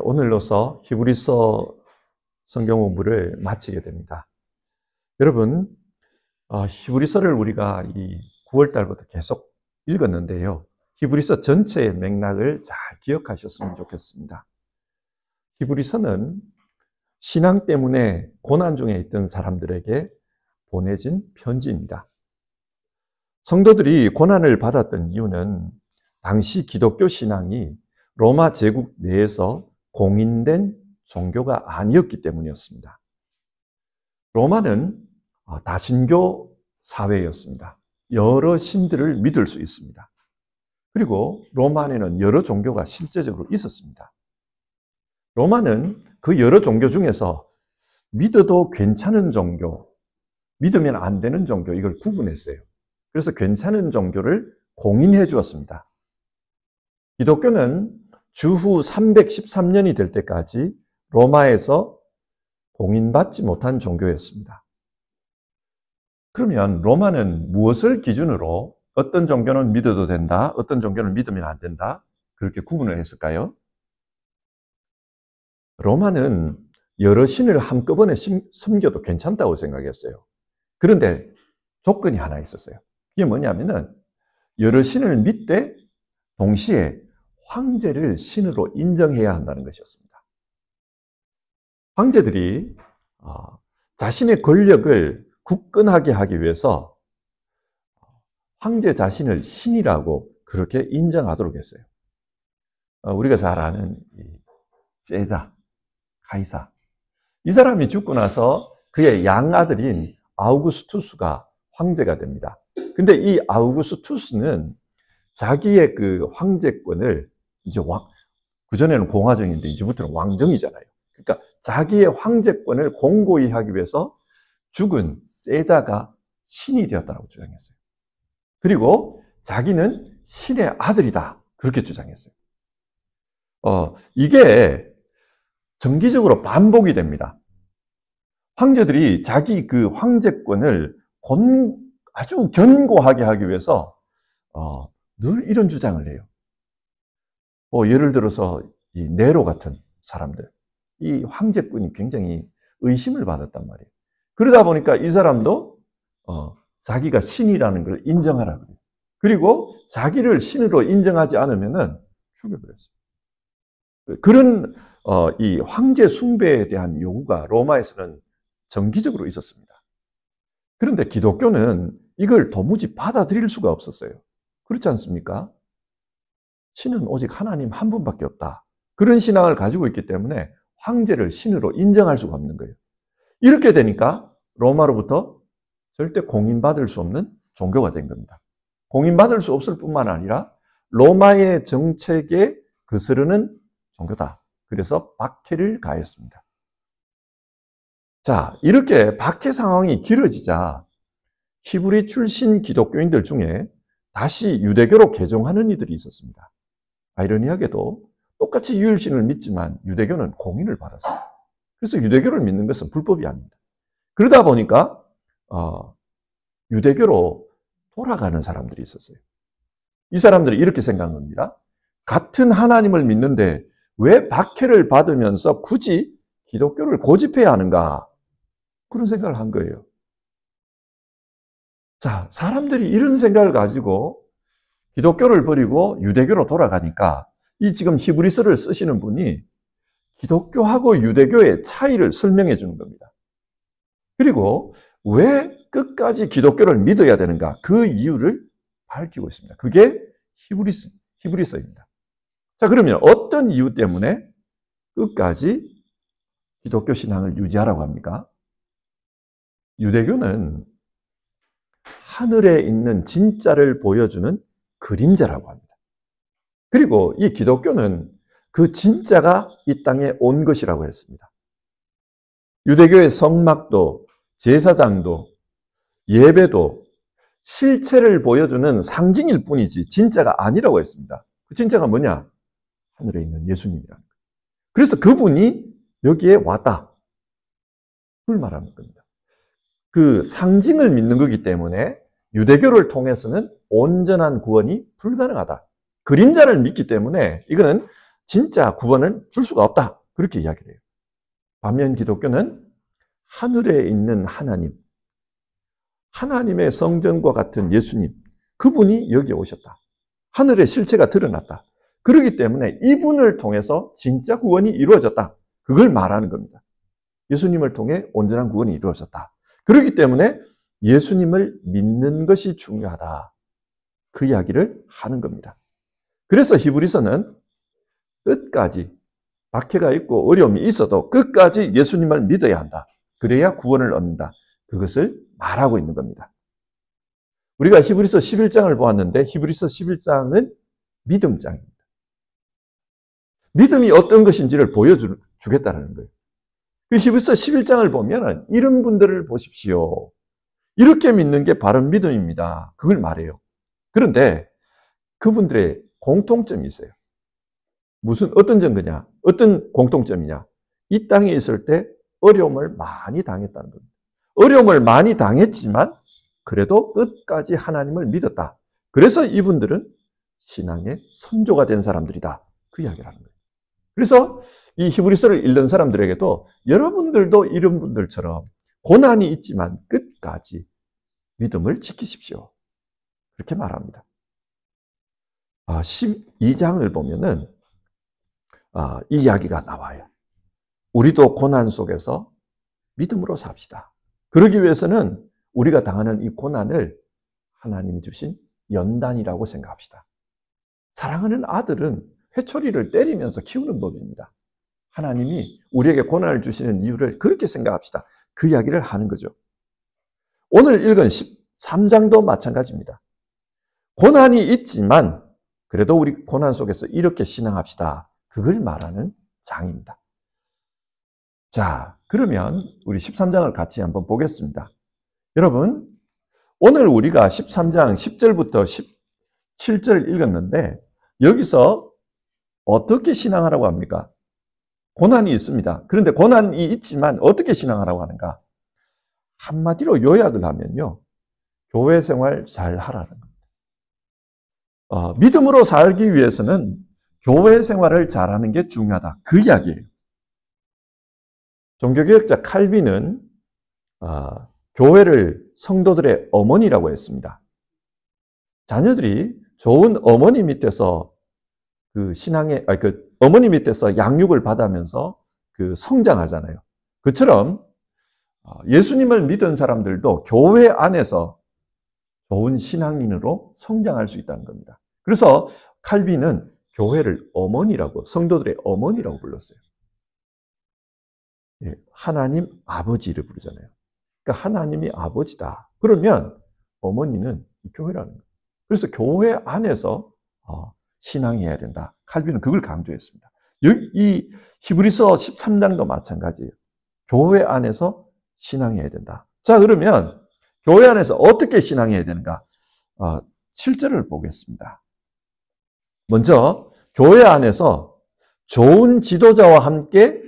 오늘로서 히브리서 성경 공부를 마치게 됩니다. 여러분, 히브리서를 우리가 이 9월 달부터 계속 읽었는데요. 히브리서 전체의 맥락을 잘 기억하셨으면 좋겠습니다. 히브리서는 신앙 때문에 고난 중에 있던 사람들에게 보내진 편지입니다. 성도들이 고난을 받았던 이유는 당시 기독교 신앙이 로마 제국 내에서 공인된 종교가 아니었기 때문이었습니다. 로마는 다신교 사회였습니다. 여러 신들을 믿을 수 있습니다. 그리고 로마 안에는 여러 종교가 실제적으로 있었습니다. 로마는 그 여러 종교 중에서 믿어도 괜찮은 종교, 믿으면 안 되는 종교, 이걸 구분했어요. 그래서 괜찮은 종교를 공인해 주었습니다. 기독교는 주후 313년이 될 때까지 로마에서 공인받지 못한 종교였습니다. 그러면 로마는 무엇을 기준으로 어떤 종교는 믿어도 된다, 어떤 종교는 믿으면 안 된다, 그렇게 구분을 했을까요? 로마는 여러 신을 한꺼번에 섬겨도 괜찮다고 생각했어요. 그런데 조건이 하나 있었어요. 이게 뭐냐면은 여러 신을 믿되 동시에 황제를 신으로 인정해야 한다는 것이었습니다. 황제들이 자신의 권력을 굳건하게 하기 위해서 황제 자신을 신이라고 그렇게 인정하도록 했어요. 우리가 잘 아는 세자, 카이사. 이 사람이 죽고 나서 그의 양아들인 아우구스투스가 황제가 됩니다. 근데 이 아우구스투스는 자기의 그 황제권을 이제 그전에는 공화정인데 이제부터는 왕정이잖아요. 그러니까 자기의 황제권을 공고히 하기 위해서 죽은 세자가 신이 되었다고 주장했어요. 그리고 자기는 신의 아들이다. 그렇게 주장했어요. 이게 정기적으로 반복이 됩니다. 황제들이 자기 그 황제권을 아주 견고하게 하기 위해서 늘 이런 주장을 해요. 예를 들어서 이 네로 같은 사람들, 이 황제권이 굉장히 의심을 받았단 말이에요. 그러다 보니까 이 사람도 자기가 신이라는 걸 인정하라 그래요. 그리고 자기를 신으로 인정하지 않으면은 죽여버렸어요. 그런 이 황제 숭배에 대한 요구가 로마에서는 정기적으로 있었습니다. 그런데 기독교는 이걸 도무지 받아들일 수가 없었어요. 그렇지 않습니까? 신은 오직 하나님 한 분밖에 없다. 그런 신앙을 가지고 있기 때문에 황제를 신으로 인정할 수가 없는 거예요. 이렇게 되니까 로마로부터 절대 공인받을 수 없는 종교가 된 겁니다. 공인받을 수 없을 뿐만 아니라 로마의 정책에 거스르는 종교다. 그래서 박해를 가했습니다. 자, 이렇게 박해 상황이 길어지자 히브리 출신 기독교인들 중에 다시 유대교로 개종하는 이들이 있었습니다. 아이러니하게도 똑같이 유일신을 믿지만 유대교는 공인을 받았어요. 그래서 유대교를 믿는 것은 불법이 아닙니다. 그러다 보니까 유대교로 돌아가는 사람들이 있었어요. 이 사람들이 이렇게 생각한 겁니다. 같은 하나님을 믿는데 왜 박해를 받으면서 굳이 기독교를 고집해야 하는가? 그런 생각을 한 거예요. 자, 사람들이 이런 생각을 가지고 기독교를 버리고 유대교로 돌아가니까 이 지금 히브리서를 쓰시는 분이 기독교하고 유대교의 차이를 설명해 주는 겁니다. 그리고 왜 끝까지 기독교를 믿어야 되는가? 그 이유를 밝히고 있습니다. 그게 히브리서입니다. 자, 그러면 어떤 이유 때문에 끝까지 기독교 신앙을 유지하라고 합니까? 유대교는 하늘에 있는 진짜를 보여주는 그림자라고 합니다. 그리고 이 기독교는 그 진짜가 이 땅에 온 것이라고 했습니다. 유대교의 성막도, 제사장도, 예배도 실체를 보여주는 상징일 뿐이지 진짜가 아니라고 했습니다. 그 진짜가 뭐냐? 하늘에 있는 예수님이라는 거예요. 그래서 그분이 여기에 왔다. 그걸 말하는 겁니다. 그 상징을 믿는 거기 때문에 유대교를 통해서는 온전한 구원이 불가능하다. 그림자를 믿기 때문에 이거는 진짜 구원을 줄 수가 없다. 그렇게 이야기를 해요. 반면 기독교는 하늘에 있는 하나님, 하나님의 성전과 같은 예수님, 그분이 여기에 오셨다. 하늘의 실체가 드러났다. 그렇기 때문에 이분을 통해서 진짜 구원이 이루어졌다. 그걸 말하는 겁니다. 예수님을 통해 온전한 구원이 이루어졌다. 그렇기 때문에 예수님을 믿는 것이 중요하다. 그 이야기를 하는 겁니다. 그래서 히브리서는 끝까지 박해가 있고 어려움이 있어도 끝까지 예수님을 믿어야 한다. 그래야 구원을 얻는다. 그것을 말하고 있는 겁니다. 우리가 히브리서 11장을 보았는데 히브리서 11장은 믿음장입니다. 믿음이 어떤 것인지를 보여주겠다는 거예요. 그 히브리서 11장을 보면 이런 분들을 보십시오. 이렇게 믿는 게 바른 믿음입니다. 그걸 말해요. 그런데 그분들의 공통점이 있어요. 어떤 증거냐? 어떤 공통점이냐? 이 땅에 있을 때 어려움을 많이 당했다는 겁니다. 어려움을 많이 당했지만 그래도 끝까지 하나님을 믿었다. 그래서 이분들은 신앙의 선조가 된 사람들이다. 그 이야기를 하는 거예요. 그래서 이 히브리서를 읽는 사람들에게도 여러분들도 이런 분들처럼 고난이 있지만 끝까지 믿음을 지키십시오. 그렇게 말합니다. 12장을 보면은 이 이야기가 나와요. 우리도 고난 속에서 믿음으로 삽시다. 그러기 위해서는 우리가 당하는 이 고난을 하나님이 주신 연단이라고 생각합시다. 사랑하는 아들은 회초리를 때리면서 키우는 법입니다. 하나님이 우리에게 고난을 주시는 이유를 그렇게 생각합시다. 그 이야기를 하는 거죠. 오늘 읽은 13장도 마찬가지입니다. 고난이 있지만 그래도 우리 고난 속에서 이렇게 신앙합시다. 그걸 말하는 장입니다. 자, 그러면 우리 13장을 같이 한번 보겠습니다. 여러분, 오늘 우리가 13장 10절부터 17절을 읽었는데 여기서 어떻게 신앙하라고 합니까? 고난이 있습니다. 그런데 고난이 있지만 어떻게 신앙하라고 하는가? 한마디로 요약을 하면요. 교회 생활 잘 하라는 겁니다. 믿음으로 살기 위해서는 교회 생활을 잘하는 게 중요하다. 그 이야기예요. 종교개혁자 칼빈은 교회를 성도들의 어머니라고 했습니다. 자녀들이 좋은 어머니 밑에서 어머니 밑에서 양육을 받으면서 성장하잖아요. 그처럼 예수님을 믿은 사람들도 교회 안에서 좋은 신앙인으로 성장할 수 있다는 겁니다. 그래서 칼빈은 교회를 어머니라고, 성도들의 어머니라고 불렀어요. 하나님 아버지를 부르잖아요. 그러니까 하나님이 아버지다. 그러면 어머니는 교회라는 거예요. 그래서 교회 안에서 신앙해야 된다. 칼빈은 그걸 강조했습니다. 이 히브리서 13장도 마찬가지예요. 교회 안에서 신앙해야 된다. 자, 그러면 교회 안에서 어떻게 신앙해야 되는가? 7절을 보겠습니다. 먼저 교회 안에서 좋은 지도자와 함께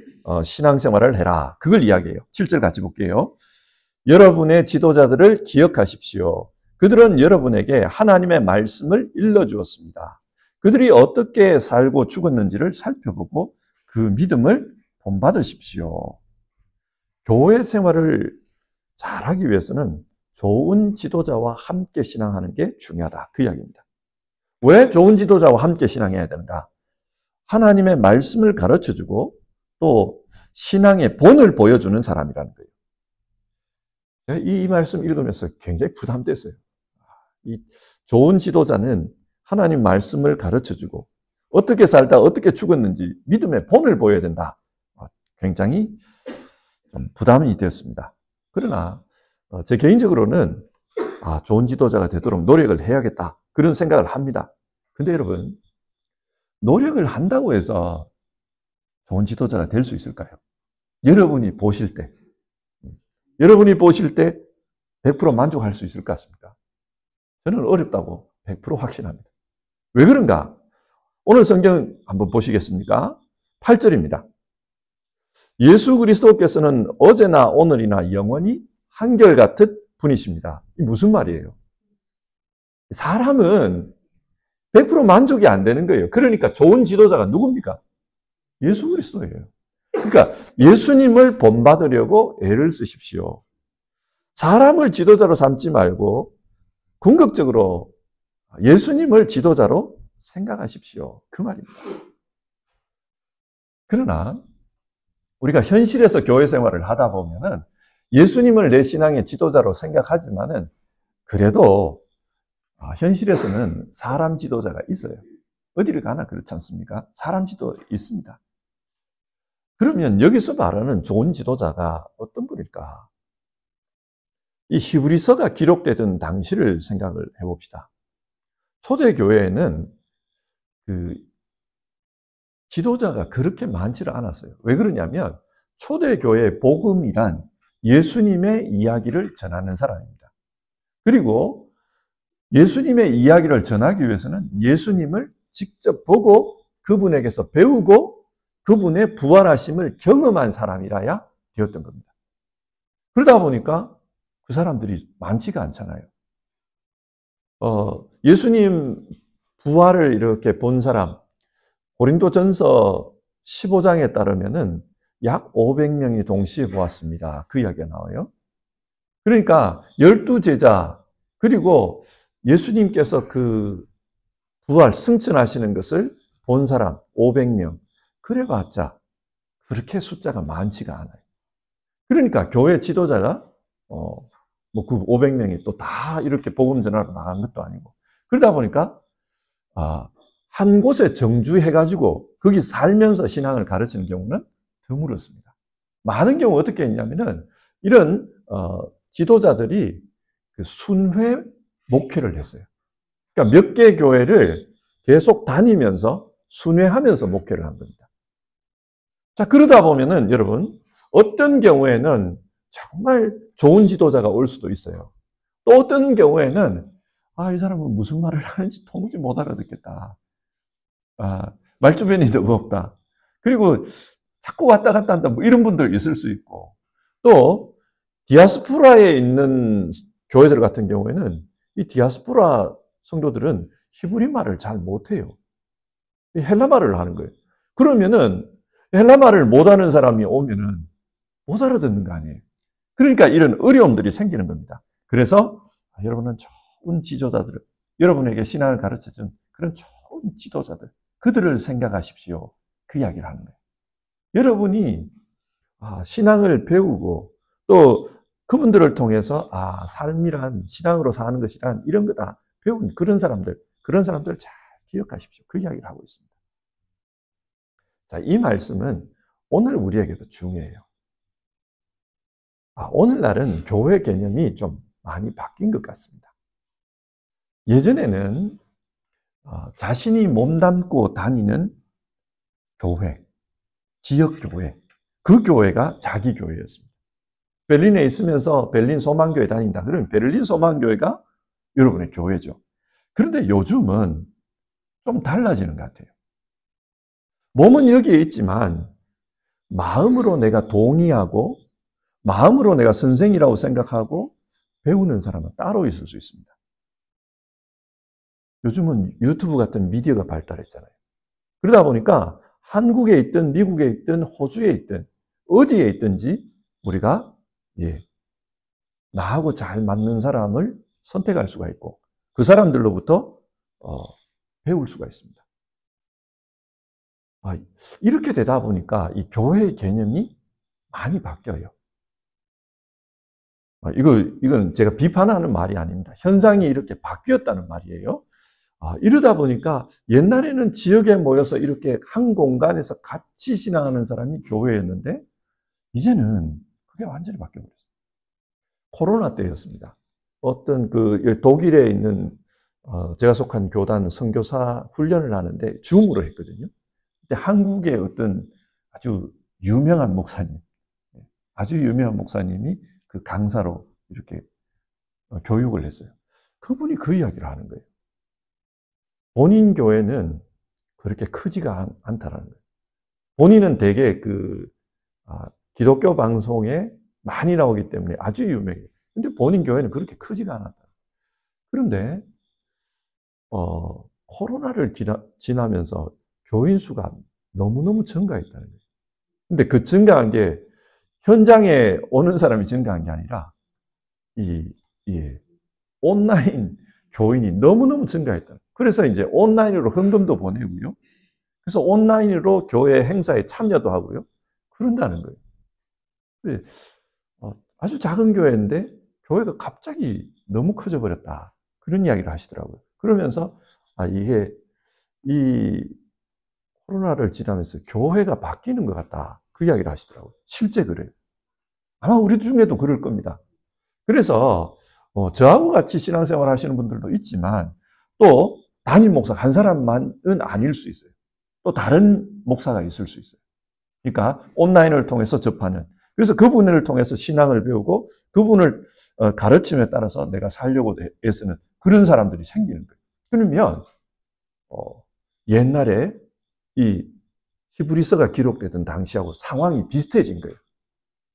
신앙생활을 해라. 그걸 이야기해요. 7절 같이 볼게요. 여러분의 지도자들을 기억하십시오. 그들은 여러분에게 하나님의 말씀을 일러주었습니다. 그들이 어떻게 살고 죽었는지를 살펴보고 그 믿음을 본받으십시오. 교회 생활을 잘하기 위해서는 좋은 지도자와 함께 신앙하는 게 중요하다. 그 이야기입니다. 왜 좋은 지도자와 함께 신앙해야 되는가? 하나님의 말씀을 가르쳐주고 또 신앙의 본을 보여주는 사람이라는 거예요. 이 말씀 읽으면서 굉장히 부담됐어요. 이 좋은 지도자는 하나님 말씀을 가르쳐주고 어떻게 살다 어떻게 죽었는지 믿음의 본을 보여야 된다. 굉장히 좀 부담이 되었습니다. 그러나 제 개인적으로는 좋은 지도자가 되도록 노력을 해야겠다. 그런 생각을 합니다. 근데 여러분, 노력을 한다고 해서 좋은 지도자가 될 수 있을까요? 여러분이 보실 때 100% 만족할 수 있을 것 같습니까? 저는 어렵다고 100% 확신합니다. 왜 그런가? 오늘 성경 한번 보시겠습니까? 8절입니다. 예수 그리스도께서는 어제나 오늘이나 영원히 한결같은 분이십니다. 이게 무슨 말이에요? 사람은 100% 만족이 안 되는 거예요. 그러니까 좋은 지도자가 누굽니까? 예수 그리스도예요. 그러니까 예수님을 본받으려고 애를 쓰십시오. 사람을 지도자로 삼지 말고 궁극적으로 예수님을 지도자로 생각하십시오. 그 말입니다. 그러나 우리가 현실에서 교회 생활을 하다 보면은 예수님을 내 신앙의 지도자로 생각하지만은 그래도 현실에서는 사람 지도자가 있어요. 어디를 가나 그렇지 않습니까? 사람 지도 있습니다. 그러면 여기서 말하는 좋은 지도자가 어떤 분일까? 이 히브리서가 기록되던 당시를 생각을 해봅시다. 초대교회에는 그 지도자가 그렇게 많지를 않았어요. 왜 그러냐면 초대교회의 복음이란 예수님의 이야기를 전하는 사람입니다. 그리고 예수님의 이야기를 전하기 위해서는 예수님을 직접 보고 그분에게서 배우고 그분의 부활하심을 경험한 사람이라야 되었던 겁니다. 그러다 보니까 그 사람들이 많지가 않잖아요. 예수님 부활을 이렇게 본 사람, 고린도전서 15장에 따르면은 약 500명이 동시에 보았습니다. 그 이야기가 나와요. 그러니까 12제자 그리고 예수님께서 그 부활 승천하시는 것을 본 사람 500명 그래봤자 그렇게 숫자가 많지가 않아요. 그러니까 교회 지도자가 뭐 그 500명이 또 다 이렇게 복음 전하러 나간 것도 아니고 그러다 보니까 한 곳에 정주해가지고 거기 살면서 신앙을 가르치는 경우는 드물었습니다. 많은 경우 어떻게 했냐면은 이런 지도자들이 그 순회 목회를 했어요. 그러니까 몇 개 교회를 계속 다니면서 순회하면서 목회를 한 겁니다. 자, 그러다 보면은 여러분 어떤 경우에는 정말 좋은 지도자가 올 수도 있어요. 또 어떤 경우에는 이 사람은 무슨 말을 하는지 도무지 못 알아듣겠다. 말주변이 너무 없다. 그리고 자꾸 왔다 갔다 한다. 뭐 이런 분들 있을 수 있고 또 디아스포라에 있는 교회들 같은 경우에는 이 디아스포라 성도들은 히브리 말을 잘 못해요. 헬라말을 하는 거예요. 그러면은 헬라말을 못하는 사람이 오면은 못 알아듣는 거 아니에요. 그러니까 이런 어려움들이 생기는 겁니다. 그래서 여러분은 좋은 지도자들을 여러분에게 신앙을 가르쳐준 그런 좋은 지도자들 그들을 생각하십시오. 그 이야기를 하는 거예요. 여러분이 신앙을 배우고 또 그분들을 통해서 삶이란 신앙으로 사는 것이란 이런 거다 배운 그런 사람들 잘 기억하십시오. 그 이야기를 하고 있습니다. 자, 이 말씀은 오늘 우리에게도 중요해요. 오늘날은 교회 개념이 좀 많이 바뀐 것 같습니다. 예전에는 자신이 몸담고 다니는 교회, 지역교회, 그 교회가 자기 교회였습니다. 베를린에 있으면서 베를린 소망교회 다닌다. 그러면 베를린 소망교회가 여러분의 교회죠. 그런데 요즘은 좀 달라지는 것 같아요. 몸은 여기에 있지만 마음으로 내가 동의하고 마음으로 내가 선생이라고 생각하고 배우는 사람은 따로 있을 수 있습니다. 요즘은 유튜브 같은 미디어가 발달했잖아요. 그러다 보니까 한국에 있든 미국에 있든 호주에 있든 어디에 있든지 우리가 나하고 잘 맞는 사람을 선택할 수가 있고 그 사람들로부터 배울 수가 있습니다. 이렇게 되다 보니까 이 교회의 개념이 많이 바뀌어요. 이건 제가 비판하는 말이 아닙니다. 현상이 이렇게 바뀌었다는 말이에요. 이러다 보니까 옛날에는 지역에 모여서 이렇게 한 공간에서 같이 신앙하는 사람이 교회였는데 이제는 그게 완전히 바뀌어버렸어요. 코로나 때였습니다. 어떤 독일에 있는 제가 속한 교단 선교사 훈련을 하는데 줌으로 했거든요. 그때 한국의 어떤 아주 유명한 목사님이 그 강사로 이렇게 교육을 했어요. 그분이 그 이야기를 하는 거예요. 본인 교회는 그렇게 크지가 않다라는 거예요. 본인은 되게 기독교 방송에 많이 나오기 때문에 아주 유명해요. 근데 본인 교회는 그렇게 크지가 않았다. 그런데 코로나를 지나면서 교인 수가 너무너무 증가했다는 거예요. 근데 그 증가한 게 현장에 오는 사람이 증가한 게 아니라 이 온라인 교인이 너무너무 증가했다. 그래서 이제 온라인으로 헌금도 보내고요. 그래서 온라인으로 교회 행사에 참여도 하고요. 그런다는 거예요. 아주 작은 교회인데 교회가 갑자기 너무 커져 버렸다. 그런 이야기를 하시더라고요. 그러면서 이게 이 코로나를 지나면서 교회가 바뀌는 것 같다. 그 이야기를 하시더라고요. 실제 그래요. 아마 우리 중에도 그럴 겁니다. 그래서 저하고 같이 신앙생활 하시는 분들도 있지만 또 담임 목사 한 사람만은 아닐 수 있어요. 또 다른 목사가 있을 수 있어요. 그러니까 온라인을 통해서 접하는, 그래서 그분을 통해서 신앙을 배우고 그분을 가르침에 따라서 내가 살려고 애쓰는 그런 사람들이 생기는 거예요. 그러면 옛날에 이 히브리서가 기록되던 당시하고 상황이 비슷해진 거예요.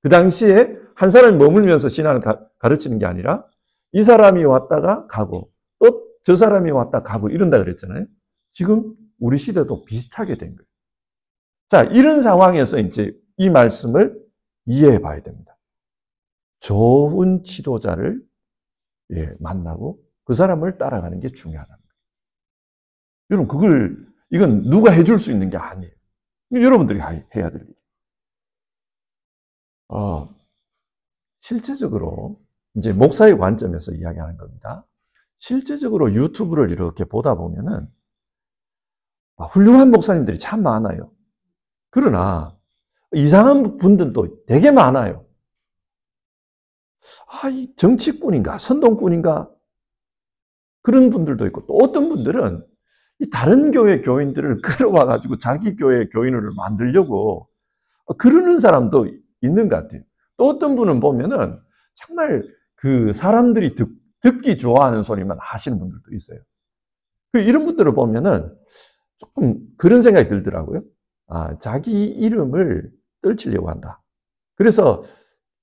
그 당시에 한 사람이 머물면서 신앙을 가르치는 게 아니라 이 사람이 왔다가 가고 또 저 사람이 왔다 가고 이런다 그랬잖아요. 지금 우리 시대도 비슷하게 된 거예요. 자, 이런 상황에서 이제 이 말씀을 이해해 봐야 됩니다. 좋은 지도자를 만나고 그 사람을 따라가는 게 중요하다는 거예요. 여러분, 이건 누가 해줄 수 있는 게 아니에요. 여러분들이 해야 될 일. 실제적으로 이제 목사의 관점에서 이야기하는 겁니다. 실제적으로 유튜브를 이렇게 보다 보면은 훌륭한 목사님들이 참 많아요. 그러나 이상한 분들도 되게 많아요. 이 정치꾼인가 선동꾼인가 그런 분들도 있고, 또 어떤 분들은 이 다른 교회 교인들을 끌어와 가지고 자기 교회 교인을 만들려고 그러는 사람도 있는 것 같아요. 또 어떤 분은 보면은 정말 그 사람들이 듣기 좋아하는 소리만 하시는 분들도 있어요. 이런 분들을 보면은 조금 그런 생각이 들더라고요. 자기 이름을 떨치려고 한다. 그래서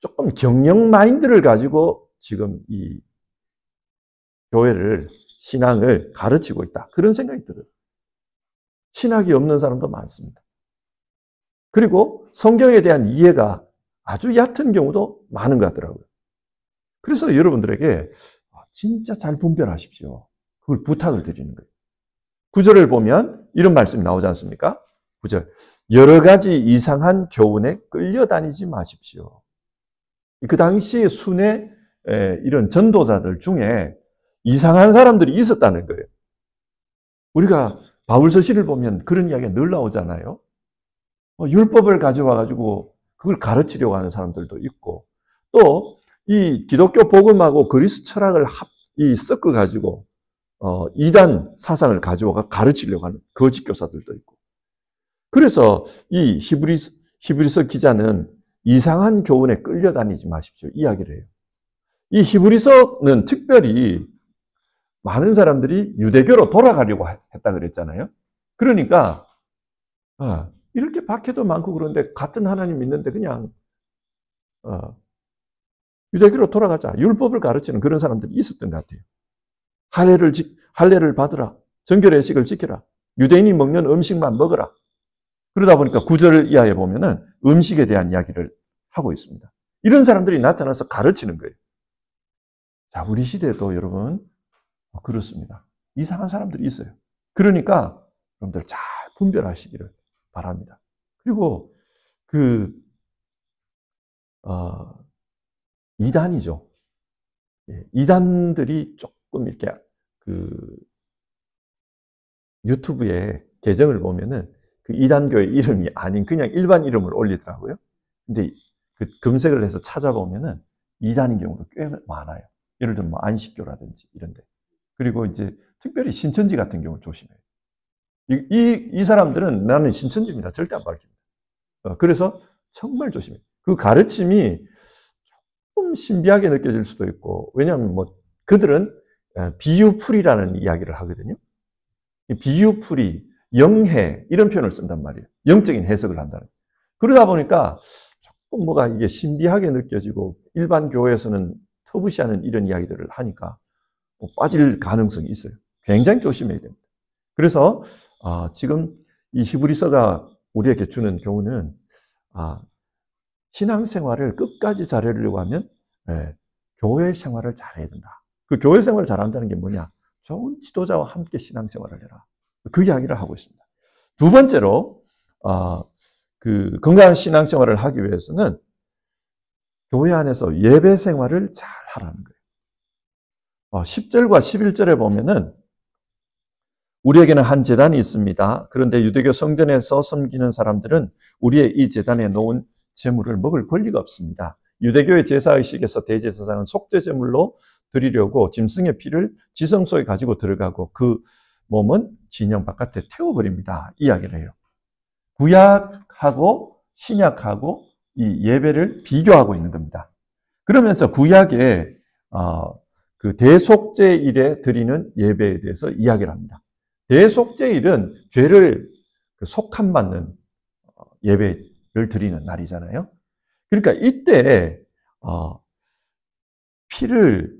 조금 경영 마인드를 가지고 지금 이 교회를, 신앙을 가르치고 있다. 그런 생각이 들어요. 신학이 없는 사람도 많습니다. 그리고 성경에 대한 이해가 아주 얕은 경우도 많은 것 같더라고요. 그래서 여러분들에게 진짜 잘 분별하십시오. 그걸 부탁을 드리는 거예요. 9절을 보면 이런 말씀이 나오지 않습니까? 9절. 여러 가지 이상한 교훈에 끌려다니지 마십시오. 그 당시 순회 이런 전도자들 중에 이상한 사람들이 있었다는 거예요. 우리가 바울서시를 보면 그런 이야기가 늘 나오잖아요. 율법을 가져와가지고 그걸 가르치려고 하는 사람들도 있고, 또 이 기독교 복음하고 그리스 철학을 섞어가지고 이단 사상을 가져와 가르치려고 하는 거짓 교사들도 있고. 그래서 이 히브리서 기자는 이상한 교훈에 끌려다니지 마십시오 이야기를 해요. 이 히브리서는 특별히 많은 사람들이 유대교로 돌아가려고 했다 그랬잖아요. 그러니까 이렇게 박해도 많고 그런데 같은 하나님 믿는데 그냥 유대교로 돌아가자. 율법을 가르치는 그런 사람들이 있었던 것 같아요. 할례를 받으라. 정결의식을 지켜라. 유대인이 먹는 음식만 먹어라. 그러다 보니까 9절 이하에 보면은 음식에 대한 이야기를 하고 있습니다. 이런 사람들이 나타나서 가르치는 거예요. 자, 우리 시대에도 여러분 그렇습니다. 이상한 사람들이 있어요. 그러니까 여러분들 잘 분별하시기를 바랍니다. 그리고 이단이죠. 이단들이 조금 이렇게 유튜브에 계정을 보면은 그 이단교의 이름이 아닌 그냥 일반 이름을 올리더라고요. 근데 그 검색을 해서 찾아보면은 이단인 경우도 꽤 많아요. 예를 들면 뭐 안식교라든지 이런데. 그리고 이제 특별히 신천지 같은 경우 조심해요. 이 사람들은 나는 신천지입니다. 절대 안 밝힙니다. 그래서 정말 조심해요. 그 가르침이 조금 신비하게 느껴질 수도 있고, 왜냐하면 그들은 비유풀이라는 이야기를 하거든요. 비유풀이, 영해 이런 표현을 쓴단 말이에요. 영적인 해석을 한다는. 그러다 보니까 조금 뭐가 이게 신비하게 느껴지고 일반 교회에서는 터부시하는 이런 이야기들을 하니까 빠질 가능성이 있어요. 굉장히 조심해야 됩니다. 그래서 지금 이 히브리서가 우리에게 주는 교훈은 신앙생활을 끝까지 잘하려고 하면 교회 생활을 잘해야 된다. 그 교회 생활을 잘한다는 게 뭐냐? 좋은 지도자와 함께 신앙생활을 해라. 그 이야기를 하고 있습니다. 두 번째로 그 건강한 신앙생활을 하기 위해서는 교회 안에서 예배 생활을 잘 하라는 거예요. 10절과 11절에 보면은 우리에게는 한 제단이 있습니다. 그런데 유대교 성전에서 섬기는 사람들은 우리의 이 제단에 놓은 제물을 먹을 권리가 없습니다. 유대교의 제사의식에서 대제사장은 속죄 제물로 드리려고 짐승의 피를 지성소에 가지고 들어가고 그 몸은 진영 바깥에 태워버립니다. 이야기를 해요. 구약하고 신약하고 이 예배를 비교하고 있는 겁니다. 그러면서 구약의 그 대속죄일에 드리는 예배에 대해서 이야기를 합니다. 대속죄일은 죄를 속함받는 예배를 드리는 날이잖아요. 그러니까 이때 피를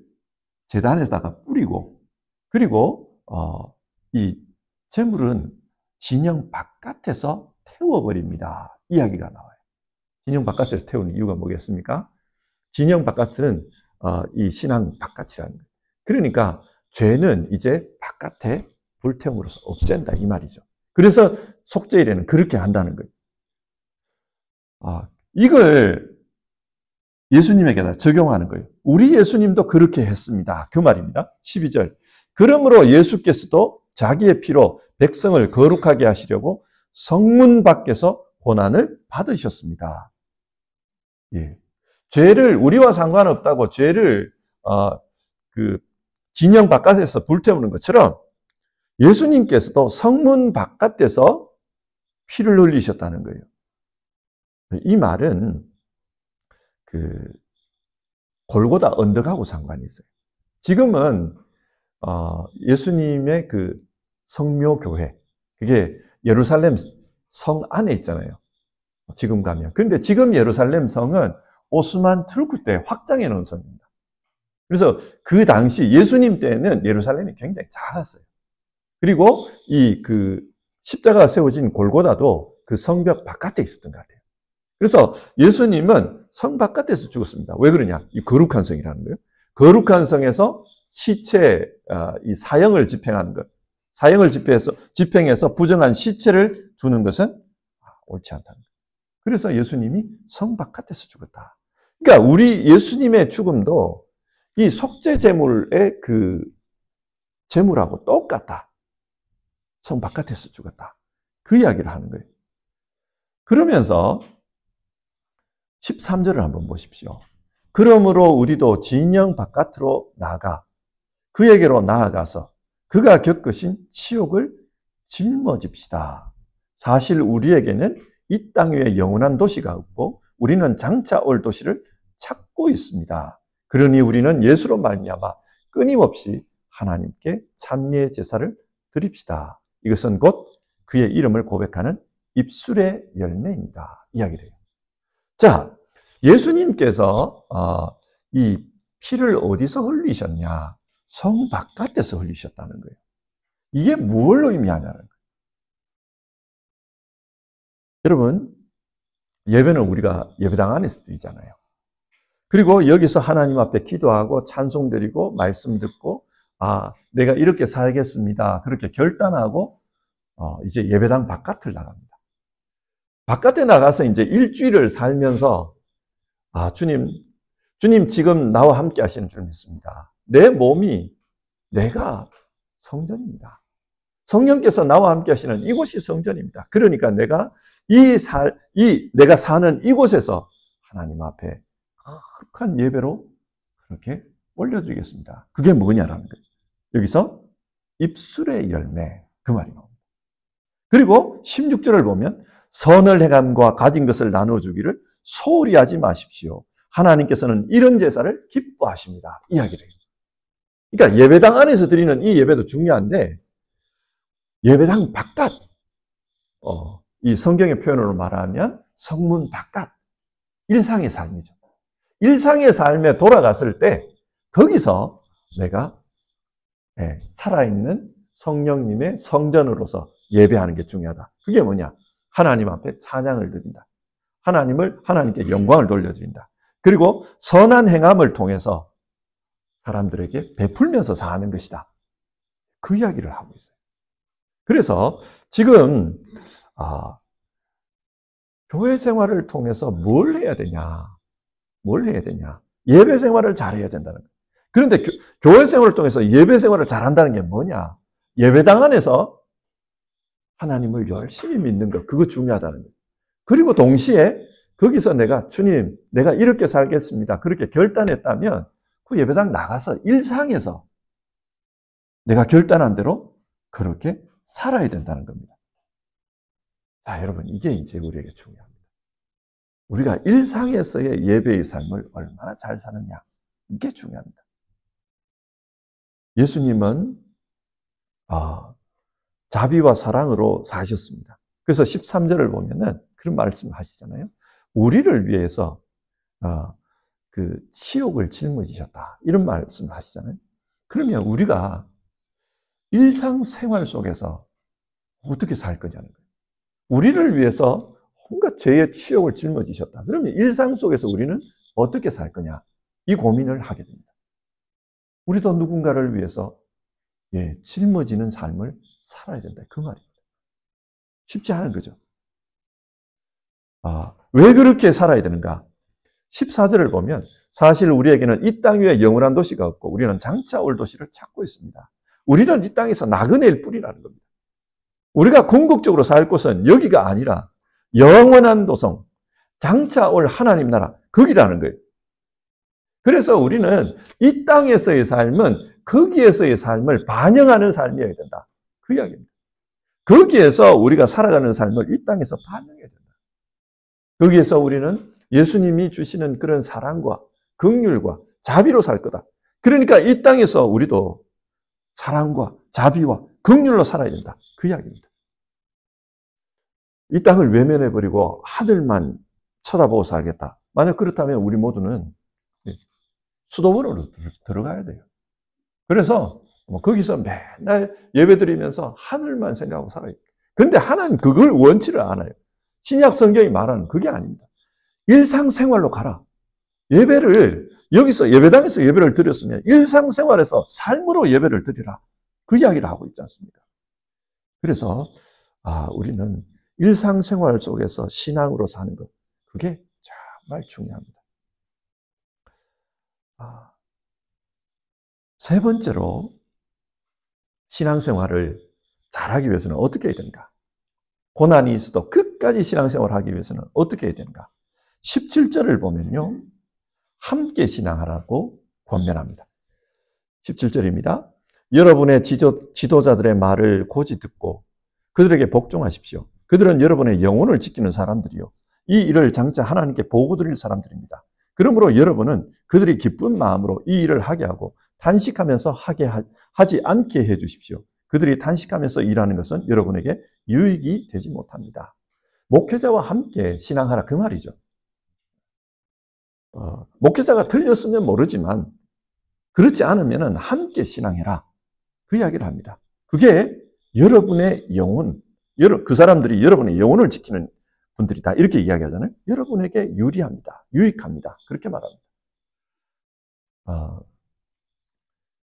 제단에다가 뿌리고 그리고 이 제물은 진영 바깥에서 태워버립니다. 이야기가 나와요. 진영 바깥에서 태우는 이유가 뭐겠습니까? 진영 바깥은 이 신앙 바깥이라는 거예요. 그러니까 죄는 이제 바깥에 불태움으로써 없앤다 이 말이죠. 그래서 속죄일에는 그렇게 한다는 거예요. 이걸 예수님에게다 적용하는 거예요. 우리 예수님도 그렇게 했습니다. 그 말입니다. 12절. 그러므로 예수께서도 자기의 피로 백성을 거룩하게 하시려고 성문 밖에서 고난을 받으셨습니다. 예. 죄를 우리와 상관없다고 죄를 그 진영 바깥에서 불태우는 것처럼 예수님께서도 성문 바깥에서 피를 흘리셨다는 거예요. 이 말은 그 골고다 언덕하고 상관이 있어요. 지금은 예수님의 그 성묘교회 그게 예루살렘 성 안에 있잖아요. 지금 가면. 근데 지금 예루살렘 성은 오스만 투르크 때 확장해 놓은 성입니다. 그래서 그 당시 예수님 때는 예루살렘이 굉장히 작았어요. 그리고 이 그 십자가가 세워진 골고다도 그 성벽 바깥에 있었던 것 같아요. 그래서 예수님은 성 바깥에서 죽었습니다. 왜 그러냐? 이 거룩한 성이라는 거예요. 거룩한 성에서 시체, 이 사형을 집행하는 것. 사형을 집행해서 부정한 시체를 두는 것은 옳지 않다는 거예요. 그래서 예수님이 성 바깥에서 죽었다. 그러니까 우리 예수님의 죽음도 이 속죄 제물의 그 제물하고 똑같다. 성 바깥에서 죽었다. 그 이야기를 하는 거예요. 그러면서 13절을 한번 보십시오. 그러므로 우리도 진영 바깥으로 나아가 그에게로 나아가서 그가 겪으신 치욕을 짊어집시다. 사실 우리에게는 이 땅 위에 영원한 도시가 없고 우리는 장차 올 도시를 찾고 있습니다. 그러니 우리는 예수로 말미암아 끊임없이 하나님께 찬미의 제사를 드립시다. 이것은 곧 그의 이름을 고백하는 입술의 열매입니다. 이야기를 해요. 자, 예수님께서 이 피를 어디서 흘리셨냐? 성 바깥에서 흘리셨다는 거예요. 이게 뭘 의미하냐는 거예요. 여러분, 예배는 우리가 예배당 안에서 드리잖아요. 그리고 여기서 하나님 앞에 기도하고 찬송 드리고 말씀 듣고 내가 이렇게 살겠습니다. 그렇게 결단하고 이제 예배당 바깥을 나갑니다. 바깥에 나가서 이제 일주일을 살면서 주님 지금 나와 함께 하시는 줄 믿습니다. 내 몸이 내가 성전입니다. 성령께서 나와 함께 하시는 이곳이 성전입니다. 그러니까 내가 내가 사는 이곳에서 하나님 앞에 거룩한 예배로 그렇게 올려드리겠습니다. 그게 뭐냐라는 거예요. 여기서 입술의 열매 그 말이 나옵니다. 그리고 16절을 보면 선을 행함과 가진 것을 나눠주기를 소홀히 하지 마십시오. 하나님께서는 이런 제사를 기뻐하십니다. 이야기를 해요. 그러니까 예배당 안에서 드리는 이 예배도 중요한데 예배당 바깥 이 성경의 표현으로 말하면 성문 바깥 일상의 삶이죠. 일상의 삶에 돌아갔을 때 거기서 내가 살아있는 성령님의 성전으로서 예배하는 게 중요하다. 그게 뭐냐? 하나님 앞에 찬양을 드린다. 하나님께 영광을 돌려드린다. 그리고 선한 행함을 통해서 사람들에게 베풀면서 사는 것이다. 그 이야기를 하고 있어요. 그래서 지금 교회 생활을 통해서 뭘 해야 되냐? 뭘 해야 되냐? 예배 생활을 잘해야 된다는 거예요. 그런데 교회 생활을 통해서 예배 생활을 잘한다는 게 뭐냐? 예배당 안에서 하나님을 열심히 믿는 것, 그거 중요하다는 거예요. 그리고 동시에 거기서 주님, 내가 이렇게 살겠습니다. 그렇게 결단했다면 그 예배당 나가서 일상에서 내가 결단한 대로 그렇게 살아야 된다는 겁니다. 자, 여러분, 이게 이제 우리에게 중요합니다. 우리가 일상에서의 예배의 삶을 얼마나 잘 사느냐, 이게 중요합니다. 예수님은 자비와 사랑으로 사셨습니다. 그래서 13절을 보면은 그런 말씀을 하시잖아요. 우리를 위해서 그 치욕을 짊어지셨다, 이런 말씀을 하시잖아요. 그러면 우리가 일상생활 속에서 어떻게 살 거냐는 거예요. 우리를 위해서 온갖 죄의 치욕을 짊어지셨다. 그러면 일상 속에서 우리는 어떻게 살 거냐, 이 고민을 하게 됩니다. 우리도 누군가를 위해서 짊어지는 삶을 살아야 된다, 그 말입니다. 쉽지 않은 거죠. 왜 그렇게 살아야 되는가? 14절을 보면 사실 우리에게는 이 땅 위에 영원한 도시가 없고 우리는 장차 올 도시를 찾고 있습니다. 우리는 이 땅에서 나그네일 뿐이라는 겁니다. 우리가 궁극적으로 살 곳은 여기가 아니라 영원한 도성, 장차 올 하나님 나라, 거기라는 거예요. 그래서 우리는 이 땅에서의 삶은 거기에서의 삶을 반영하는 삶이어야 된다, 그 이야기입니다. 거기에서 우리가 살아가는 삶을 이 땅에서 반영해야 된다. 거기에서 우리는 예수님이 주시는 그런 사랑과 긍휼과 자비로 살 거다. 그러니까 이 땅에서 우리도 사랑과 자비와 긍휼로 살아야 된다, 그 이야기입니다. 이 땅을 외면해버리고 하늘만 쳐다보고 살겠다. 만약 그렇다면 우리 모두는 수도원으로 들어가야 돼요. 그래서 거기서 맨날 예배드리면서 하늘만 생각하고 살아요. 근데 하나님 그걸 원치를 않아요. 신약 성경이 말하는 그게 아닙니다. 일상생활로 가라. 예배를 여기서 예배당에서 예배를 드렸으면 일상생활에서 삶으로 예배를 드리라, 그 이야기를 하고 있지 않습니까? 그래서 우리는 일상생활 속에서 신앙으로 사는 것, 그게 정말 중요합니다. 세 번째로 신앙생활을 잘하기 위해서는 어떻게 해야 되는가? 고난이 있어도 끝까지 신앙생활을 하기 위해서는 어떻게 해야 되는가? 17절을 보면요, 함께 신앙하라고 권면합니다. 17절입니다. 여러분의 지도자들의 말을 고지 듣고 그들에게 복종하십시오. 그들은 여러분의 영혼을 지키는 사람들이요, 이 일을 장차 하나님께 보고 드릴 사람들입니다. 그러므로 여러분은 그들이 기쁜 마음으로 이 일을 하게 하고 단식하면서 하지 않게 해 주십시오. 그들이 단식하면서 일하는 것은 여러분에게 유익이 되지 못합니다. 목회자와 함께 신앙하라, 그 말이죠. 목회자가 틀렸으면 모르지만 그렇지 않으면 함께 신앙해라, 그 이야기를 합니다. 그게 여러분의 영혼, 그 사람들이 여러분의 영혼을 지키는 분들이다, 이렇게 이야기하잖아요. 여러분에게 유리합니다, 유익합니다, 그렇게 말합니다.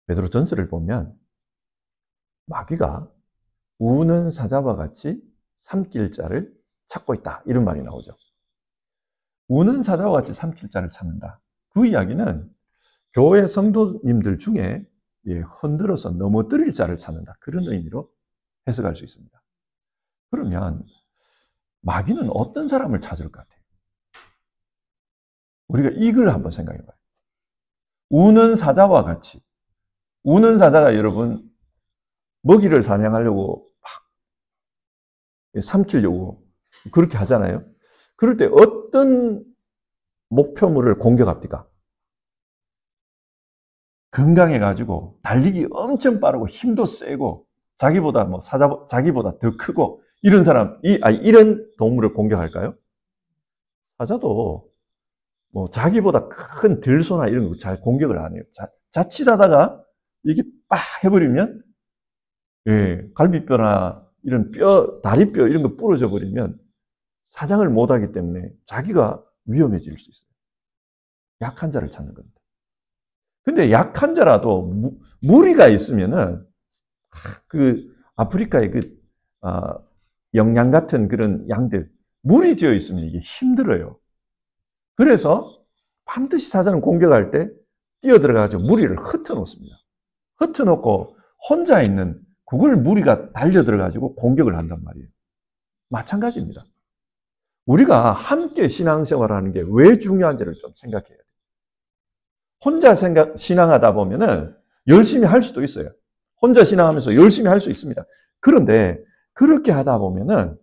베드로전서를 보면 마귀가 우는 사자와 같이 삼킬 자를 찾고 있다, 이런 말이 나오죠. 우는 사자와 같이 삼킬 자를 찾는다, 그 이야기는 교회 성도님들 중에 흔들어서 넘어뜨릴 자를 찾는다, 그런 의미로 해석할 수 있습니다. 그러면 마귀는 어떤 사람을 찾을 것 같아요? 우리가 이걸 한번 생각해 봐요. 우는 사자와 같이, 우는 사자가 여러분 먹이를 사냥하려고 막 삼키려고 그렇게 하잖아요. 그럴 때 어떤 목표물을 공격합니까? 건강해가지고 달리기 엄청 빠르고 힘도 세고 자기보다 자기보다 더 크고 이런 이런 동물을 공격할까요? 사자도 자기보다 큰 들소나 이런 거 잘 공격을 안 해요. 자칫하다가 이게 빡 해버리면 갈비뼈나 이런 다리뼈 이런 거 부러져 버리면 사냥을 못하기 때문에 자기가 위험해질 수 있어요. 약한 자를 찾는 겁니다. 근데 약한 자라도 무리가 있으면은 그 아프리카의 영양 같은 그런 양들 무리 지어 있으면 이게 힘들어요. 그래서 반드시 사자는 공격할 때 뛰어들어가지고 무리를 흩어놓습니다. 흩어놓고 혼자 있는 그걸 무리가 달려들어가지고 공격을 한단 말이에요. 마찬가지입니다. 우리가 함께 신앙생활하는 게 왜 중요한지를 좀 생각해야 돼요. 혼자 신앙하다 보면은 열심히 할 수도 있어요. 혼자 신앙하면서 열심히 할 수 있습니다. 그런데 그렇게 하다 보면은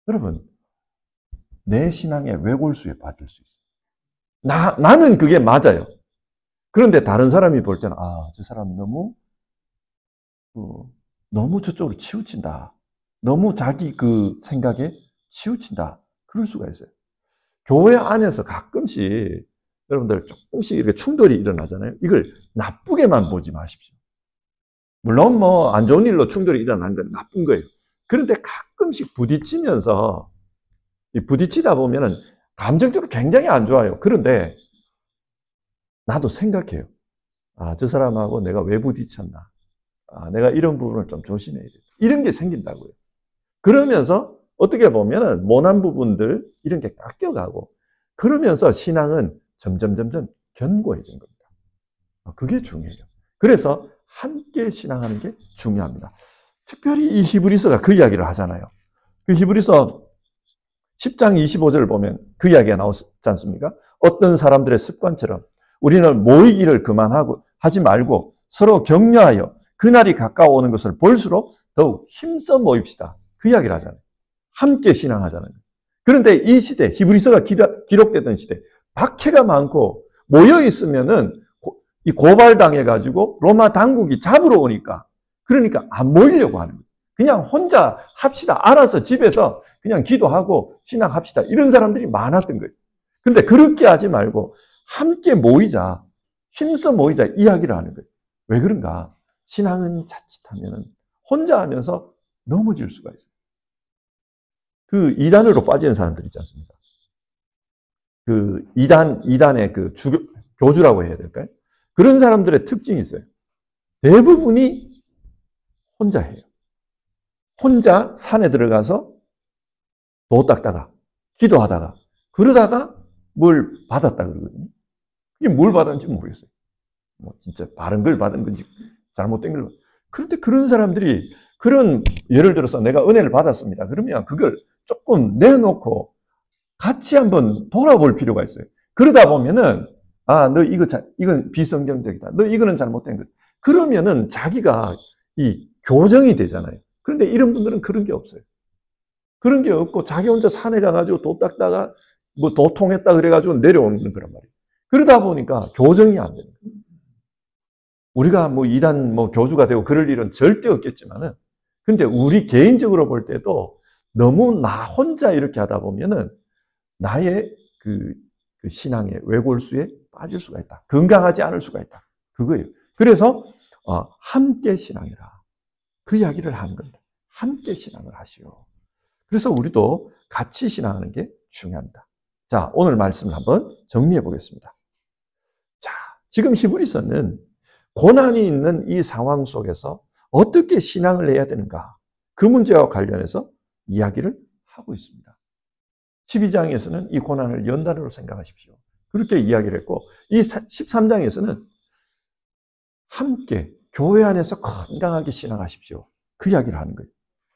여러분 내 신앙의 왜골수에 빠질 수 있어요. 나는 그게 맞아요. 그런데 다른 사람이 볼 때는 저 사람 너무 저쪽으로 치우친다. 너무 자기 그 생각에 치우친다. 그럴 수가 있어요. 교회 안에서 가끔씩 여러분들 조금씩 이렇게 충돌이 일어나잖아요. 이걸 나쁘게만 보지 마십시오. 물론 뭐 안 좋은 일로 충돌이 일어난 건 나쁜 거예요. 그런데 가끔씩 부딪히다 보면은 감정적으로 굉장히 안 좋아요. 그런데 나도 생각해요. 저 사람하고 내가 왜 부딪혔나. 내가 이런 부분을 좀 조심해야 돼. 이런 게 생긴다고요. 그러면서 어떻게 보면은 모난 부분들 이런 게 깎여가고 그러면서 신앙은 점점 견고해진 겁니다. 그게 중요해요. 그래서 함께 신앙하는 게 중요합니다. 특별히 이 히브리서가 그 이야기를 하잖아요. 그 히브리서 10장 25절을 보면 그 이야기가 나오지 않습니까? 어떤 사람들의 습관처럼 우리는 모이기를 하지 말고 서로 격려하여 그날이 가까워오는 것을 볼수록 더욱 힘써 모입시다. 그 이야기를 하잖아요. 함께 신앙하자는 거예요. 그런데 이 시대, 히브리서가 기록되던 시대, 박해가 많고 모여있으면은 고발당해가지고 로마 당국이 잡으러 오니까 그러니까 안 모이려고 하는 거예요. 그냥 혼자 합시다. 알아서 집에서 그냥 기도하고 신앙합시다. 이런 사람들이 많았던 거예요. 근데 그렇게 하지 말고 함께 모이자, 힘써 모이자 이야기를 하는 거예요. 왜 그런가? 신앙은 자칫하면 혼자 하면서 넘어질 수가 있어요. 그 이단으로 빠지는 사람들 있지 않습니까? 그 이단의 그 교주라고 해야 될까요? 그런 사람들의 특징이 있어요. 대부분이 혼자 해요. 혼자 산에 들어가서 도 닦다가 기도하다가 그러다가 뭘 받았다 그러거든요. 그게 뭘 받았는지 모르겠어요. 뭐 진짜 바른 걸 받은 건지 잘못된 걸. 그런데 그런 사람들이 예를 들어서 내가 은혜를 받았습니다. 그러면 그걸 조금 내놓고 같이 한번 돌아볼 필요가 있어요. 그러다 보면은 너 이건 비성경적이다. 너 이거는 잘못된 것. 그러면은 자기가 이 교정이 되잖아요. 그런데 이런 분들은 그런 게 없어요. 그런 게 없고 자기 혼자 산에 가가지고 도 닦다가 뭐 도 통했다 그래가지고 내려오는 거란 말이에요. 그러다 보니까 교정이 안 됩니다. 우리가 뭐 이단 교주가 되고 그럴 일은 절대 없겠지만은 근데 우리 개인적으로 볼 때도 너무 나 혼자 이렇게 하다 보면은 나의 그 신앙의 왜골수에 빠질 수가 있다. 건강하지 않을 수가 있다. 그거예요. 그래서 함께 신앙해라. 그 이야기를 하는 겁니다. 함께 신앙을 하시오. 그래서 우리도 같이 신앙하는 게 중요합니다. 자, 오늘 말씀을 한번 정리해 보겠습니다. 자, 지금 히브리서는 고난이 있는 이 상황 속에서 어떻게 신앙을 해야 되는가? 그 문제와 관련해서 이야기를 하고 있습니다. 12장에서는 이 고난을 연단으로 생각하십시오. 그렇게 이야기를 했고 이 13장에서는 함께 교회 안에서 건강하게 신앙하십시오. 그 이야기를 하는 거예요.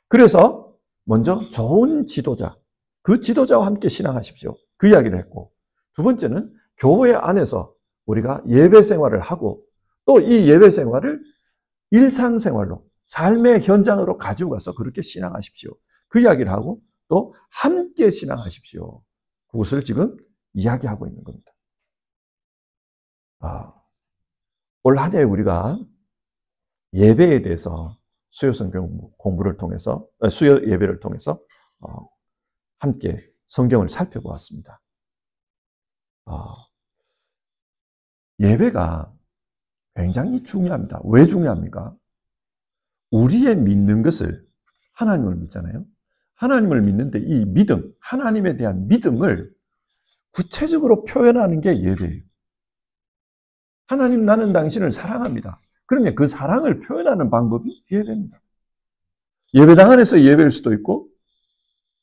그래서 먼저 좋은 지도자, 그 지도자와 함께 신앙하십시오. 그 이야기를 했고 두 번째는 교회 안에서 우리가 예배 생활을 하고 또 이 예배 생활을 일상생활로 삶의 현장으로 가지고 가서 그렇게 신앙하십시오. 그 이야기를 하고 또 함께 신앙하십시오. 그것을 지금 이야기하고 있는 겁니다. 올 한 해 우리가 예배에 대해서 수요 성경 공부를 통해서 수요 예배를 통해서 함께 성경을 살펴보았습니다. 예배가 굉장히 중요합니다. 왜 중요합니까? 우리의 믿는 것을 하나님을 믿잖아요. 하나님을 믿는데 이 믿음, 하나님에 대한 믿음을 구체적으로 표현하는 게 예배예요. 하나님, 나는 당신을 사랑합니다. 그러면 그 사랑을 표현하는 방법이 예배입니다. 예배당 안에서 예배일 수도 있고,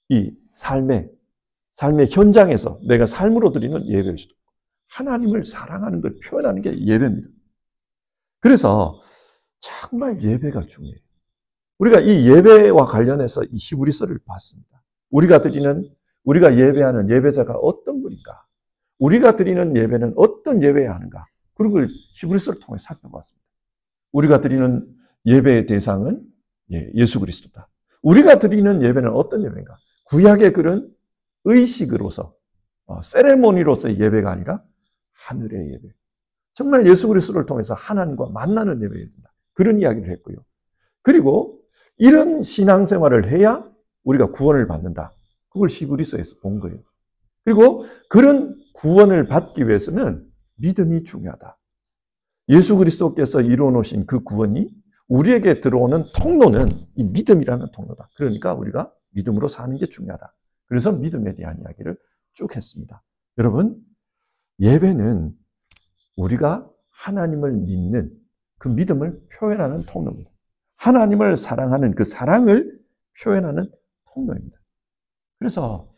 이 삶의 현장에서 내가 삶으로 드리는 예배일 수도 있고, 하나님을 사랑하는 걸 표현하는 게 예배입니다. 그래서 정말 예배가 중요해요. 우리가 이 예배와 관련해서 이 히브리서를 봤습니다. 우리가 예배하는 예배자가 어떤 분인가? 우리가 드리는 예배는 어떤 예배여야 하는가? 그런 걸 히브리서를 통해 살펴봤습니다. 우리가 드리는 예배의 대상은 예수 그리스도다. 우리가 드리는 예배는 어떤 예배인가? 구약의 그런 의식으로서, 세레모니로서의 예배가 아니라 하늘의 예배. 정말 예수 그리스도를 통해서 하나님과 만나는 예배여야 된다. 그런 이야기를 했고요. 그리고 이런 신앙생활을 해야 우리가 구원을 받는다. 그걸 히브리서에서 본 거예요. 그리고 그런 구원을 받기 위해서는 믿음이 중요하다. 예수 그리스도께서 이루어 놓으신 그 구원이 우리에게 들어오는 통로는 이 믿음이라는 통로다. 그러니까 우리가 믿음으로 사는 게 중요하다. 그래서 믿음에 대한 이야기를 쭉 했습니다. 여러분, 예배는 우리가 하나님을 믿는 그 믿음을 표현하는 통로입니다. 하나님을 사랑하는 그 사랑을 표현하는 통로입니다. 그래서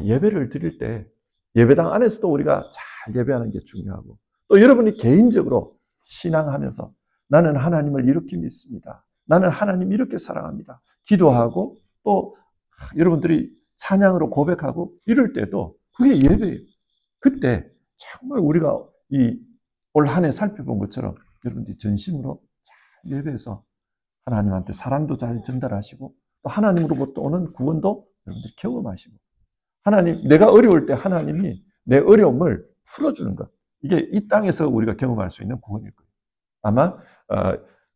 예배를 드릴 때 예배당 안에서도 우리가 잘 예배하는 게 중요하고, 또 여러분이 개인적으로 신앙하면서 나는 하나님을 이렇게 믿습니다. 나는 하나님 이렇게 사랑합니다. 기도하고 또 여러분들이 찬양으로 고백하고 이럴 때도 그게 예배예요. 그때 정말 우리가 이 올 한 해 살펴본 것처럼 여러분들이 전심으로 잘 예배해서 하나님한테 사랑도 잘 전달하시고 또 하나님으로부터 오는 구원도 여러분들이 경험하시고, 하나님, 내가 어려울 때 하나님이 내 어려움을 풀어주는 것, 이게 이 땅에서 우리가 경험할 수 있는 구원일 거예요. 아마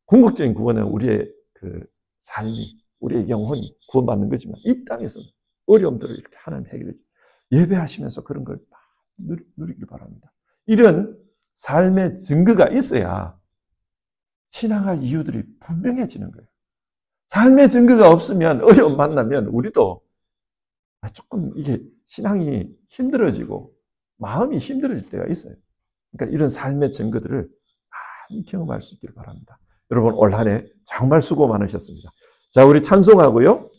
궁극적인 구원은 우리의 그 삶이, 우리의 영혼이 구원받는 거지만 이 땅에서는 어려움들을 이렇게 하나님 해결해 주고 예배하시면서 그런 걸 누리길 바랍니다. 이런 삶의 증거가 있어야 신앙할 이유들이 분명해지는 거예요. 삶의 증거가 없으면, 어려움 만나면 우리도 조금 이게 신앙이 힘들어지고 마음이 힘들어질 때가 있어요. 그러니까 이런 삶의 증거들을 많이 경험할 수 있기를 바랍니다. 여러분, 올 한 해 정말 수고 많으셨습니다. 자, 우리 찬송하고요.